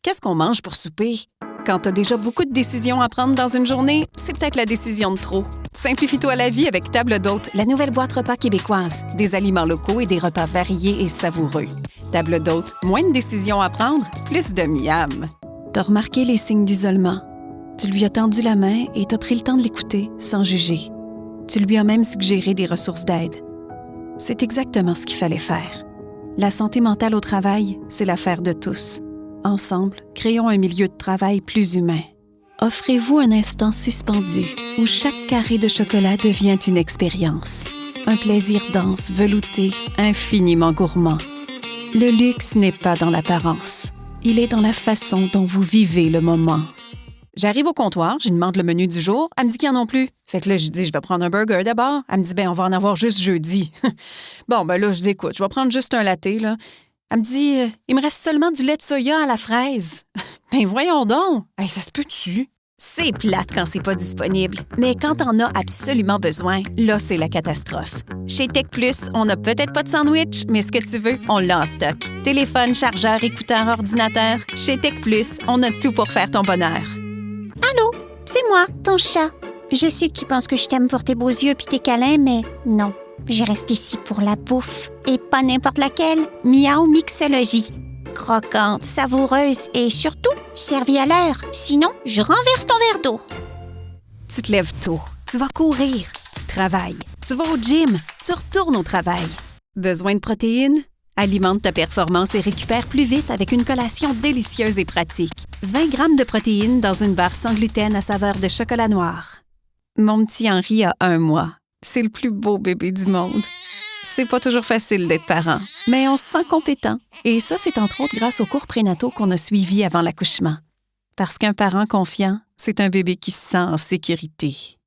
Qu'est-ce qu'on mange pour souper? Quand t'as déjà beaucoup de décisions à prendre dans une journée, c'est peut-être la décision de trop. Simplifie-toi la vie avec Table d'hôte, la nouvelle boîte repas québécoise. Des aliments locaux et des repas variés et savoureux. Table d'hôte, moins de décisions à prendre, plus de miam. T'as remarqué les signes d'isolement. Tu lui as tendu la main et t'as pris le temps de l'écouter sans juger. Tu lui as même suggéré des ressources d'aide. C'est exactement ce qu'il fallait faire. La santé mentale au travail, c'est l'affaire de tous. Ensemble, créons un milieu de travail plus humain. Offrez-vous un instant suspendu où chaque carré de chocolat devient une expérience. Un plaisir dense, velouté, infiniment gourmand. Le luxe n'est pas dans l'apparence. Il est dans la façon dont vous vivez le moment. J'arrive au comptoir, je lui demande le menu du jour. Elle me dit qu'il n'y en a plus. Fait que là, je dis, je vais prendre un burger d'abord. Elle me dit, on va en avoir juste jeudi. Bon, là, je dis, écoute, je vais prendre juste un latte, là. Elle me dit, il me reste seulement du lait de soya à la fraise. Voyons donc. Hey, ça se peut-tu? C'est plate quand c'est pas disponible. Mais quand t'en as absolument besoin, là, c'est la catastrophe. Chez Tech Plus, on n'a peut-être pas de sandwich, mais ce que tu veux, on l'a en stock. Téléphone, chargeur, écouteur, ordinateur. Chez Tech Plus, on a tout pour faire ton bonheur. Allô, c'est moi, ton chat. Je sais que tu penses que je t'aime pour tes beaux yeux puis tes câlins, mais non. Je reste ici pour la bouffe, et pas n'importe laquelle. Miaou Mixologie. Croquante, savoureuse et surtout servie à l'heure. Sinon, je renverse ton verre d'eau. Tu te lèves tôt, tu vas courir, tu travailles, tu vas au gym, tu retournes au travail. Besoin de protéines? Alimente ta performance et récupère plus vite avec une collation délicieuse et pratique. 20 grammes de protéines dans une barre sans gluten à saveur de chocolat noir. Mon petit Henri a 1 mois. C'est le plus beau bébé du monde. C'est pas toujours facile d'être parent, mais on se sent compétent. Et ça, c'est entre autres grâce aux cours prénataux qu'on a suivis avant l'accouchement. Parce qu'un parent confiant, c'est un bébé qui se sent en sécurité.